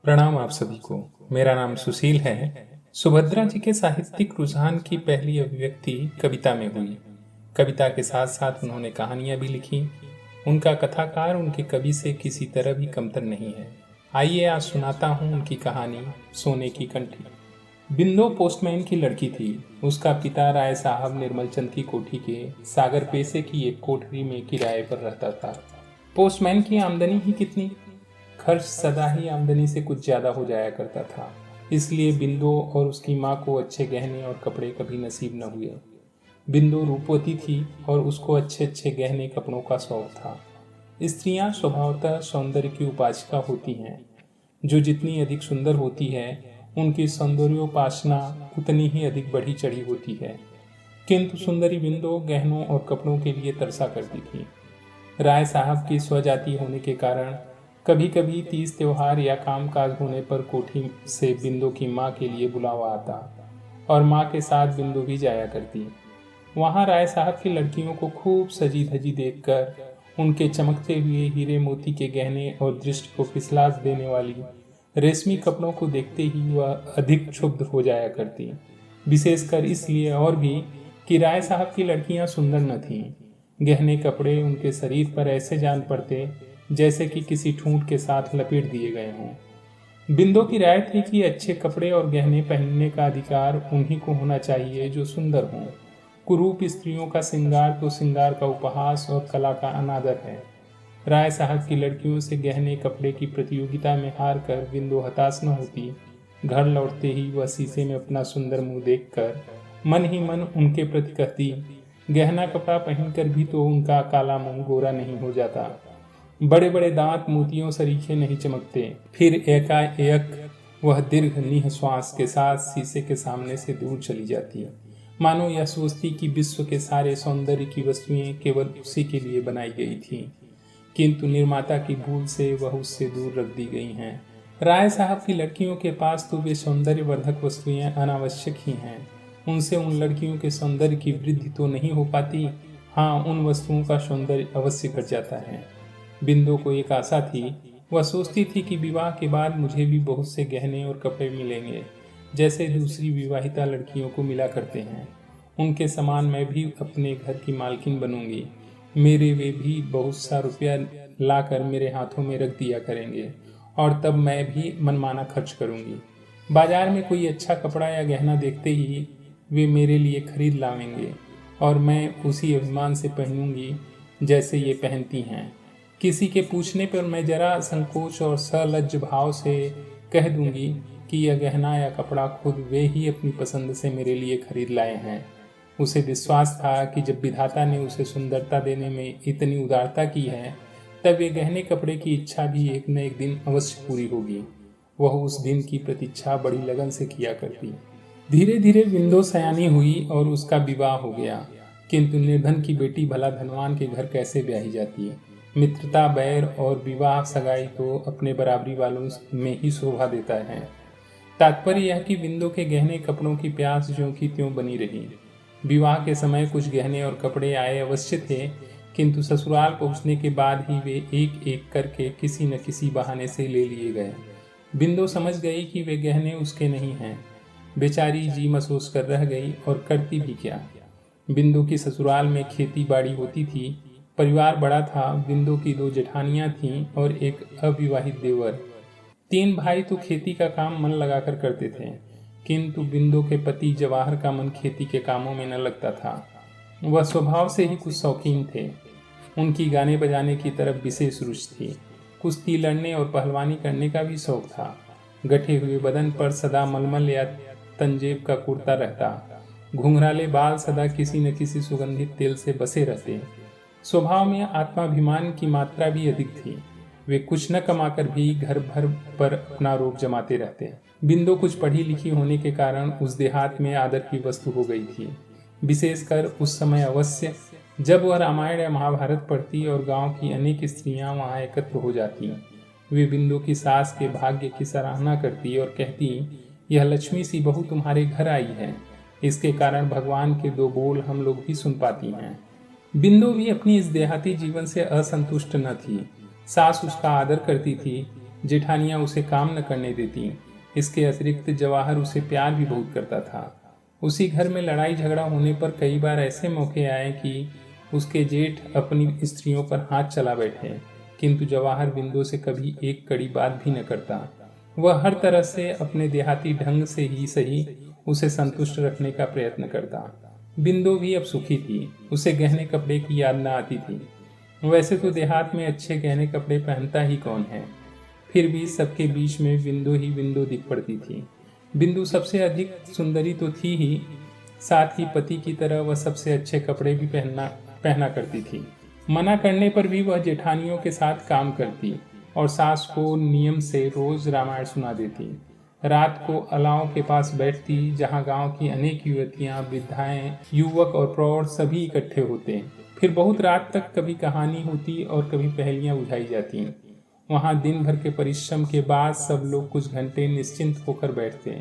प्रणाम आप सभी को। मेरा नाम सुशील है। सुभद्रा जी के साहित्यिक रुझान की पहली अभिव्यक्ति कविता में हुई। कविता के साथ साथ उन्होंने कहानियां भी लिखी। उनका कथाकार उनके कवि से किसी तरह भी कमतर नहीं है। आइए आज सुनाता हूँ उनकी कहानी सोने की कंठी। बिंदो पोस्टमैन की लड़की थी। उसका पिता राय साहब निर्मल चंद की कोठी के सागर पेशे की एक कोठरी में किराए पर रहता था। पोस्टमैन की आमदनी ही कितनी, खर्च सदा ही आमदनी से कुछ ज्यादा हो जाया करता था। इसलिए बिंदु और उसकी माँ को अच्छे गहने और कपड़े कभी नसीब न हुए। बिंदु रूपवती थी और उसको अच्छे अच्छे गहने कपड़ों का शौक था। स्त्रियां स्वभावतः सौंदर्य की उपासिका होती हैं। जो जितनी अधिक सुंदर होती है उनकी सौंदर्योपासना उतनी ही अधिक बढ़ी चढ़ी होती है। किंतु सुंदरी बिंदु गहनों और कपड़ों के लिए तरसा करती थी। राय साहब की स्वजाति होने के कारण कभी कभी तीज त्योहार या कामकाज होने पर कोठी से बिंदु की माँ के लिए बुलावा आता और माँ के साथ बिंदु भी जाया करती। वहाँ राय साहब की लड़कियों को खूब सजी धजी देखकर उनके चमकते हुए हीरे मोती के गहने और दृष्टि को फिसला देने वाली रेशमी कपड़ों को देखते ही वह अधिक क्षुब्ध हो जाया करती। विशेषकर इसलिए और भी कि राय साहब की लड़कियां सुंदर न थीं। गहने कपड़े उनके शरीर पर ऐसे जान पड़ते जैसे कि किसी ठूंठ के साथ लपेट दिए गए हों। बिंदु की राय थी कि अच्छे कपड़े और गहने पहनने का अधिकार उन्हीं को होना चाहिए जो सुंदर हों। कुरूप स्त्रियों का श्रृंगार तो श्रृंगार का उपहास और कला का अनादर है। राय साहब की लड़कियों से गहने कपड़े की प्रतियोगिता में हार कर बिंदु हताश न होती। घर लौटते ही वह शीशे में अपना सुंदर मुंह देखकर मन ही मन उनके प्रति कहती, गहना कपड़ा पहनकर भी तो उनका काला मुंह गोरा नहीं हो जाता, बड़े बड़े दांत मोतियों सरीखे नहीं चमकते। फिर एकाएक वह दीर्घ निःश्वास के साथ शीशे के सामने से दूर चली जाती, मानो यह सोचती कि विश्व के सारे सौंदर्य की वस्तुएं केवल उसी के लिए बनाई गई थीं, किंतु निर्माता की भूल से वह उससे दूर रख दी गई हैं। राय साहब की लड़कियों के पास तो वे सौंदर्यवर्धक वस्तुएं अनावश्यक ही हैं। उनसे उन लड़कियों के सौंदर्य की वृद्धि तो नहीं हो पाती, हाँ उन वस्तुओं का सौंदर्य अवश्य घट जाता है। बिंदु को एक आशा थी। वह सोचती थी कि विवाह के बाद मुझे भी बहुत से गहने और कपड़े मिलेंगे, जैसे दूसरी विवाहिता लड़कियों को मिला करते हैं। उनके समान मैं भी अपने घर की मालकिन बनूंगी। मेरे वे भी बहुत सा रुपया लाकर मेरे हाथों में रख दिया करेंगे और तब मैं भी मनमाना खर्च करूंगी। बाजार में कोई अच्छा कपड़ा या गहना देखते ही वे मेरे लिए खरीद लावेंगे और मैं उसी अभिमान से पहनूंगी जैसे ये पहनती हैं। किसी के पूछने पर मैं जरा संकोच और सलज्ज भाव से कह दूंगी कि यह गहना या कपड़ा खुद वे ही अपनी पसंद से मेरे लिए खरीद लाए हैं। उसे विश्वास था कि जब विधाता ने उसे सुंदरता देने में इतनी उदारता की है तब ये गहने कपड़े की इच्छा भी एक न एक दिन अवश्य पूरी होगी। वह उस दिन की प्रतीक्षा बड़ी लगन से किया करती। धीरे धीरे बिंदु सयानी हुई और उसका विवाह हो गया। किंतु निर्धन की बेटी भला धनवान के घर कैसे ब्याही जाती है। मित्रता, बैर और विवाह सगाई तो अपने बराबरी वालों में ही शोभा देता है। तात्पर्य यह कि बिंदु के गहने कपड़ों की प्यास ज्यों की त्यों बनी रही। विवाह के समय कुछ गहने और कपड़े आए अवश्य थे, किंतु ससुराल पहुंचने के बाद ही वे एक एक करके किसी न किसी बहाने से ले लिए गए। बिंदु समझ गई कि वे गहने उसके नहीं हैं। बेचारी जी महसूस कर रह गई और करती भी क्या। बिंदु की ससुराल में खेती बाड़ी होती थी। परिवार बड़ा था। बिंदु की 2 जेठानियां थीं और एक अविवाहित देवर। 3 भाई तो खेती का काम मन लगाकर करते थे, किंतु बिंदु के पति जवाहर का मन खेती के कामों में न लगता था। वह स्वभाव से ही कुछ शौकीन थे। उनकी गाने बजाने की तरफ विशेष रुचि थी। कुश्ती लड़ने और पहलवानी करने का भी शौक था। गठे हुए बदन पर सदा मलमल या तंजेब का कुर्ता रहता। घुंघराले बाल सदा किसी न किसी सुगंधित तेल से बसे रहते। स्वभाव में आत्माभिमान की मात्रा भी अधिक थी। वे कुछ न कमाकर भी घर भर पर अपना रोब जमाते रहते। बिंदु कुछ पढ़ी लिखी होने के कारण उस देहात में आदर की वस्तु हो गई थी। विशेषकर उस समय अवश्य जब वह रामायण या महाभारत पढ़ती और गांव की अनेक स्त्रियां वहां एकत्र हो जाती। वे बिंदु की सास के भाग्य की सराहना करती और कहती, यह लक्ष्मी सी बहू तुम्हारे घर आई है। इसके कारण भगवान के 2 बोल हम लोग भी सुन पाती हैं। बिंदु भी अपनी इस देहाती जीवन से असंतुष्ट न थी। सास उसका आदर करती थी, जेठानियां उसे काम न करने देती। इसके अतिरिक्त जवाहर उसे प्यार भी बहुत करता था। उसी घर में लड़ाई झगड़ा होने पर कई बार ऐसे मौके आए कि उसके जेठ अपनी स्त्रियों पर हाथ चला बैठे, किंतु जवाहर बिंदु से कभी एक कड़ी बात भी न करता। वह हर तरह से अपने देहाती ढंग से ही सही उसे संतुष्ट रखने का प्रयत्न करता। बिंदु भी अब सुखी थी, उसे गहने कपड़े की याद न आती थी। वैसे तो देहात में अच्छे गहने कपड़े पहनता ही कौन है, फिर भी सबके बीच में बिंदु ही बिंदु दिख पड़ती थी। बिंदु सबसे अधिक सुंदरी तो थी ही, साथ ही पति की तरह वह सबसे अच्छे कपड़े भी पहना करती थी। मना करने पर भी वह जेठानियों के साथ काम करती और सास को नियम से रोज रामायण सुना देती। रात को अलाव के पास बैठती, जहाँ गांव की अनेक युवतियां, वृद्धाएं, युवक और प्रौढ़ सभी इकट्ठे होते। फिर बहुत रात तक कभी कहानी होती और कभी पहेलियां बुझाई जाती। वहां दिन भर के परिश्रम के बाद सब लोग कुछ घंटे निश्चिंत होकर बैठते।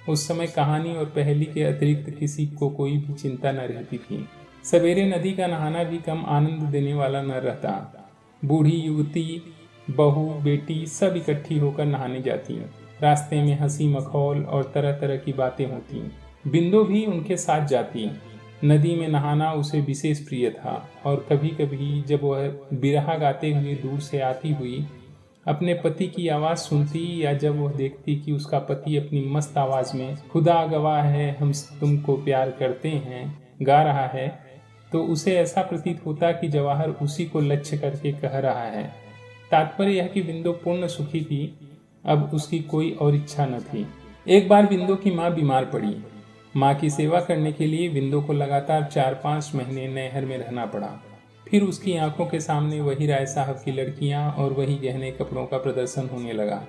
उस समय कहानी और पहेली के अतिरिक्त किसी को कोई भी चिंता न रहती थी। सवेरे नदी का नहाना भी कम आनंद देने वाला न रहता। बूढ़ी युवती, बहू, बेटी सब इकट्ठी होकर नहाने जाती। रास्ते में हंसी मखौल और तरह तरह की बातें होती। बिंदु भी उनके साथ जाती। नदी में नहाना उसे विशेष प्रिय था और कभी कभी जब वह बिरहा गाते हुए दूर से आती हुई अपने पति की आवाज़ सुनती, या जब वह देखती कि उसका पति अपनी मस्त आवाज़ में खुदा गवाह है हम तुमको प्यार करते हैं गा रहा है, तो उसे ऐसा प्रतीत होता कि जवाहर उसी को लक्ष्य करके कह रहा है। तात्पर्य यह कि बिंदु पूर्ण सुखी थी, अब उसकी कोई और इच्छा न थी। एक बार बिंदु की माँ बीमार पड़ी। माँ की सेवा करने के लिए बिंदु को लगातार 4-5 महीने नैहर में रहना पड़ा। फिर उसकी आंखों के सामने वही राय साहब की लड़कियां और वही गहने कपड़ों का प्रदर्शन होने लगा।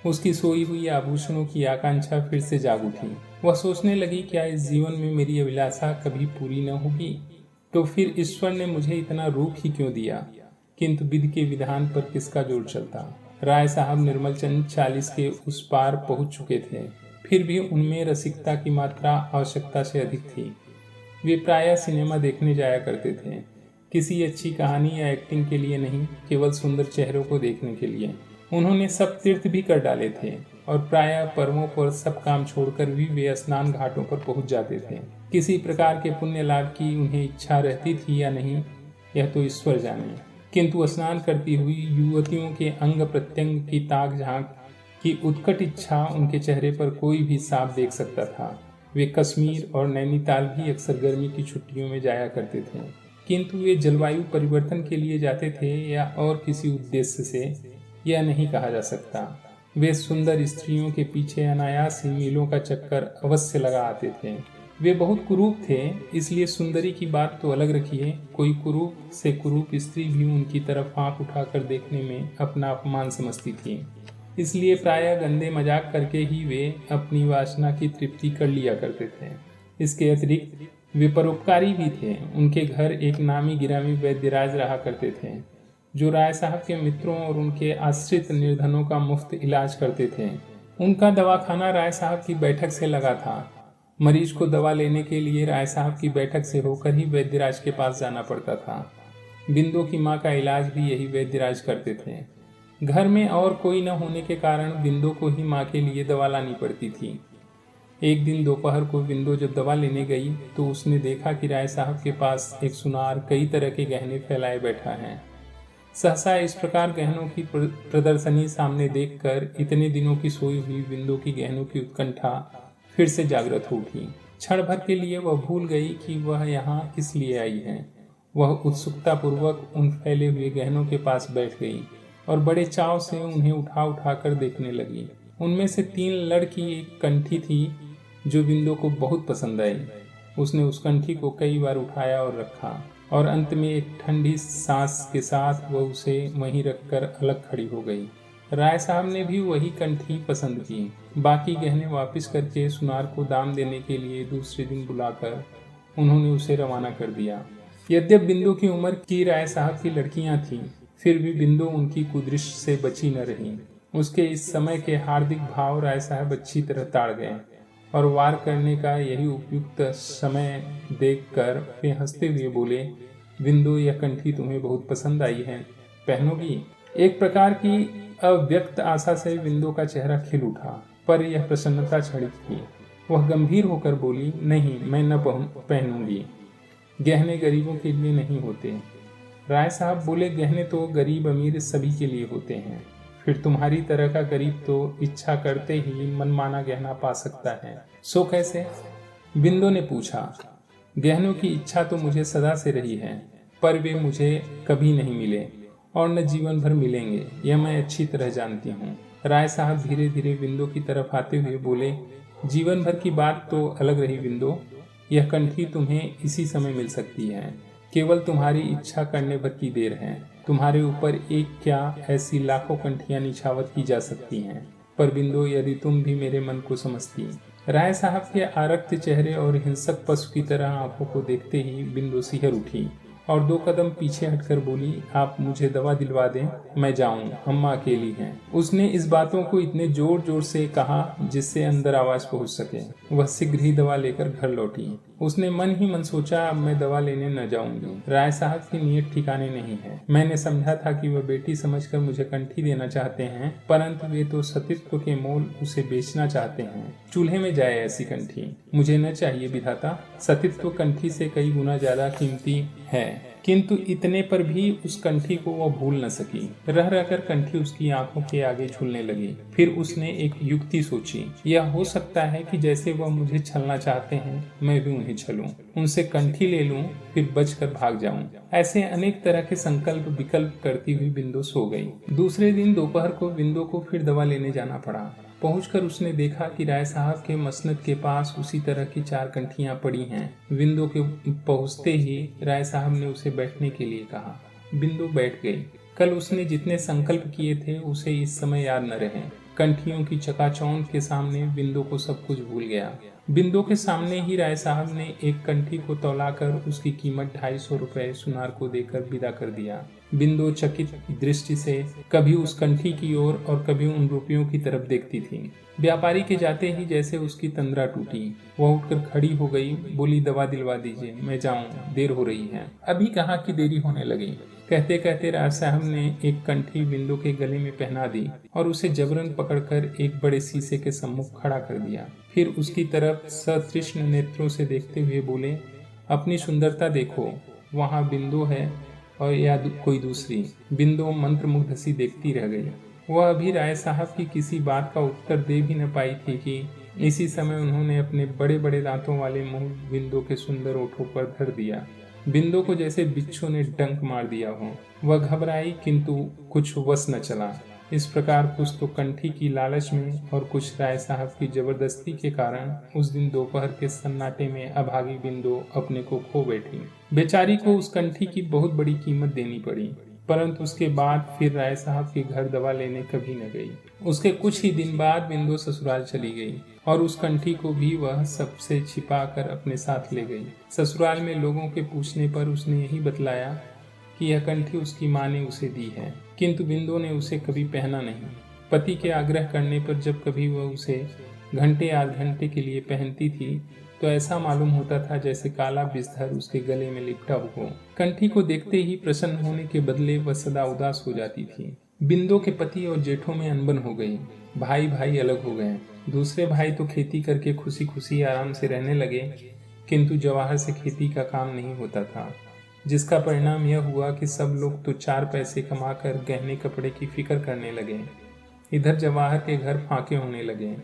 उसकी सोई हुई आभूषणों की आकांक्षा फिर से जाग उठी। वह सोचने लगी, क्या इस जीवन में मेरी अभिलाषा कभी पूरी न होगी? तो फिर ईश्वर ने मुझे इतना रूप ही क्यों दिया? किंतु विधि के विधान पर किसका जोर चलता? राय साहब निर्मल चंद 40 के उस पार पहुंच चुके थे, फिर भी उनमें रसिकता की मात्रा आवश्यकता से अधिक थी। वे प्रायः सिनेमा देखने जाया करते थे, किसी अच्छी कहानी या एक्टिंग के लिए नहीं, केवल सुंदर चेहरों को देखने के लिए। उन्होंने सब तीर्थ भी कर डाले थे और प्रायः पर्वों पर सब काम छोड़कर भी वे स्नान घाटों पर पहुंच जाते थे। किसी प्रकार के पुण्य लाभ की उन्हें इच्छा रहती थी या नहीं, यह तो ईश्वर जाने, किंतु स्नान करती हुई युवतियों के अंग प्रत्यंग की ताक झांक की उत्कट इच्छा उनके चेहरे पर कोई भी साफ देख सकता था। वे कश्मीर और नैनीताल भी अक्सर गर्मी की छुट्टियों में जाया करते थे, किंतु वे जलवायु परिवर्तन के लिए जाते थे या और किसी उद्देश्य से, यह नहीं कहा जा सकता। वे सुंदर स्त्रियों के पीछे अनायास ही मीलों का चक्कर अवश्य लगा आते थे। वे बहुत कुरूप थे, इसलिए सुंदरी की बात तो अलग रखिए, कोई कुरूप से कुरूप स्त्री भी उनकी तरफ आंख उठाकर देखने में अपना अपमान समझती थी। इसलिए प्रायः गंदे मजाक करके ही वे अपनी वासना की तृप्ति कर लिया करते थे। इसके अतिरिक्त वे परोपकारी भी थे। उनके घर एक नामी गिरामी वैद्यराज रहा करते थे, जो राय साहब के मित्रों और उनके आश्रित निर्धनों का मुफ्त इलाज करते थे। उनका दवाखाना राय साहब की बैठक से लगा था। मरीज को दवा लेने के लिए राय साहब की बैठक से होकर ही वैद्यराज के पास जाना पड़ता था। बिंदु की माँ का इलाज भी यही वैद्यराज करते थे। घर में और कोई न होने के कारण बिंदु को ही माँ के लिए दवा लानी पड़ती थी। एक दिन दोपहर को बिंदु जब दवा लेने गई तो उसने देखा कि राय साहब के पास एक सुनार कई तरह के गहने फैलाए बैठा है। सहसा इस प्रकार गहनों की प्रदर्शनी सामने देखकर इतने दिनों की सोई हुई बिंदु की गहनों की उत्कंठा फिर से जागृत हो उठी। क्षण भर के लिए वह भूल गई कि वह यहाँ किस लिए आई है। वह उत्सुकता पूर्वक उन फैले हुए गहनों के पास बैठ गई और बड़े चाव से उन्हें उठा उठा कर देखने लगी। उनमें से 3 लड़की एक कंठी थी जो बिंदु को बहुत पसंद आई। उसने उस कंठी को कई बार उठाया और रखा और अंत में एक ठंडी सांस के साथ वह उसे वहीं रखकर अलग खड़ी हो गई। राय साहब ने भी वही कंठी पसंद की। बाकी गहने वापस करके सुनार को दाम देने के लिए दूसरे दिन बुलाकर उन्होंने उसे रवाना कर दिया। यद्यप बिंदु की उम्र की राय साहब की लड़कियां थीं, फिर भी बिंदु उनकी कुदृष्टि से बची न रही। उसके इस समय के हार्दिक भाव राय साहब अच्छी तरह ताड़ गए और वार करने का यही उपयुक्त समय देखकर वे हंसते हुए बोले, बिंदु यह कंठी तुम्हें बहुत पसंद आई है, पहनोगी? एक प्रकार की अव्यक्त आशा से बिंदु का चेहरा खिल उठा, पर यह प्रसन्नता क्षणिक थी। वह गंभीर होकर बोली, नहीं, मैं न पहनूंगी। गहने गरीबों के लिए नहीं होते। राय साहब बोले, गहने तो गरीब अमीर सभी के लिए होते हैं। फिर तुम्हारी तरह का गरीब तो इच्छा करते ही मनमाना गहना पा सकता है, सो कैसे? बिंदु ने पूछा। गहनों की इच्छा तो मुझे सदा से रही है, पर वे मुझे कभी नहीं मिले और न जीवन भर मिलेंगे, यह मैं अच्छी तरह जानती हूँ। राय साहब धीरे धीरे बिंदु की तरफ आते हुए बोले, जीवन भर की बात तो अलग रही बिंदु, यह कंठी तुम्हें इसी समय मिल सकती है। केवल तुम्हारी इच्छा करने भर की देर है। तुम्हारे ऊपर एक क्या ऐसी लाखों कंठियां निछावर की जा सकती हैं। पर बिंदु, यदि तुम भी मेरे मन को समझती। राय साहब के आरक्त चेहरे और हिंसक पशु की तरह आंखों को देखते ही बिंदु सिहर उठी और 2 कदम पीछे हटकर बोली, आप मुझे दवा दिलवा दें, मैं जाऊं, अम्मा अकेली हैं। उसने इस बातों को इतने जोर जोर से कहा जिससे अंदर आवाज पहुंच सके। वह शीघ्र ही दवा लेकर घर लौटी। उसने मन ही मन सोचा, अब मैं दवा लेने न जाऊंगी। राय साहब की नीयत ठिकाने नहीं है। मैंने समझा था कि वह बेटी समझकर मुझे कंठी देना चाहते हैं, परंतु वे तो सतीत्व के मोल उसे बेचना चाहते हैं। चूल्हे में जाए ऐसी कंठी मुझे न चाहिए विधाता। सतीत्व कंठी से कई गुना ज्यादा कीमती है, किंतु इतने पर भी उस कंठी को वह भूल न सकी। रह रहकर कंठी उसकी आंखों के आगे झूलने लगी। फिर उसने एक युक्ति सोची, यह हो सकता है कि जैसे वह मुझे छलना चाहते हैं, मैं भी उन्हें छलूं, उनसे कंठी ले लूं, फिर बचकर भाग जाऊं। ऐसे अनेक तरह के संकल्प विकल्प करती हुई बिंदु सो गई। दूसरे दिन दोपहर को बिंदु को फिर दवा लेने जाना पड़ा। पहुंचकर उसने देखा कि राय साहब के मसनद के पास उसी तरह की 4 कंठियां पड़ी हैं। बिंदु के पहुंचते ही राय साहब ने उसे बैठने के लिए कहा। बिंदु बैठ गई। कल उसने जितने संकल्प किए थे उसे इस समय याद न रहे। कंठियों की चकाचौंध के सामने बिंदु को सब कुछ भूल गया। बिंदु के सामने ही राय साहब ने एक कंठी को तौलाकर उसकी कीमत 250 रुपए सुनार को देकर विदा कर दिया। बिंदु चकित दृष्टि से कभी उस कंठी की ओर और कभी उन रुपयों की तरफ देखती थी। व्यापारी के जाते ही जैसे उसकी तंद्रा टूटी। वह उठकर खड़ी हो गई, बोली, दवा दिलवा दीजिए, मैं जाऊं, देर हो रही है। अभी कहाँ की देरी होने लगी। कहते कहते राय साहब ने एक कंठी बिंदु के गले में पहना दी और उसे जबरन पकड़कर एक बड़े शीशे के सम्मुख खड़ा कर दिया। फिर उसकी तरफ सतृष्ण नेत्रों से देखते हुए बोले, अपनी सुंदरता देखो, वहाँ बिंदु है और या कोई दूसरी। बिंदु मंत्रमुग्ध सी देखती रह गई। वह अभी राय साहब की किसी बात का उत्तर दे भी न पाई थी कि इसी समय उन्होंने अपने बड़े बड़े दांतों वाले मुंह बिंदु के सुंदर ओठों पर धर दिया। बिंदु को जैसे बिच्छू ने डंक मार दिया हो। वह घबराई, किंतु कुछ वश न चला। इस प्रकार कुछ तो कंठी की लालच में और कुछ राय साहब की जबरदस्ती के कारण उस दिन दोपहर के सन्नाटे में अभागी बिंदु अपने को खो बैठी। बेचारी को उस कंठी की बहुत बड़ी कीमत देनी पड़ी, परंतु उसके बाद फिर राय साहब के घर दवा लेने कभी न गई। उसके कुछ ही दिन बाद बिंदु ससुराल चली गई और उस कंठी को भी वह सबसे छिपा कर अपने साथ ले गई। ससुराल में लोगों के पूछने पर उसने यही बतलाया कि यह कंठी उसकी माँ ने उसे दी है, किंतु बिंदु ने उसे कभी पहना नहीं। पति के आग्रह करने पर जब कभी वह उसे घंटे आध घंटे के लिए पहनती थी तो ऐसा मालूम होता था जैसे काला बिस्तर उसके गले में लिपटा हो। कंठी को देखते ही प्रसन्न होने के बदले वह सदा उदास हो जाती थी। बिंदु के पति और जेठों में अनबन हो गई। भाई भाई अलग हो गए। दूसरे भाई तो खेती करके खुशी खुशी आराम से रहने लगे, किंतु जवाहर से खेती का काम नहीं होता था, जिसका परिणाम यह हुआ कि सब लोग तो 4 पैसे कमाकर गहने कपड़े की फिक्र करने लगे। इधर जवाहर के घर फांके होने लगे।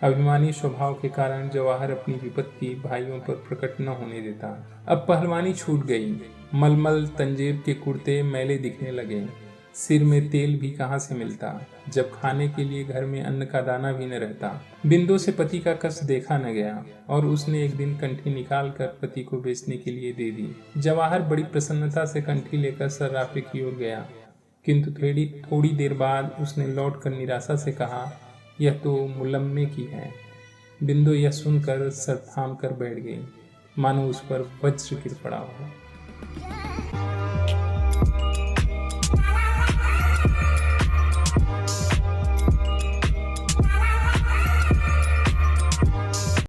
अभिमानी स्वभाव के कारण जवाहर अपनी विपत्ति भाइयों पर प्रकट न होने देता। अब पहलवानी छूट गई। मलमल तंजेब के कुर्ते मैले दिखने लगे। सिर में तेल भी कहाँ से मिलता, जब खाने के लिए घर में अन्न का दाना भी न रहता। बिंदु से पति का कष्ट देखा न गया और उसने एक दिन कंठी निकाल कर पति को बेचने के लिए दे दी। जवाहर बड़ी प्रसन्नता से कंठी लेकर सर्राफे की ओर गया, किंतु थोड़ी देर बाद उसने लौट कर निराशा से कहा, यह तो मुलम्मे की है। बिंदु यह सुनकर सर थाम कर बैठ गई, मानो उस पर वज्र गिर पड़ा हो।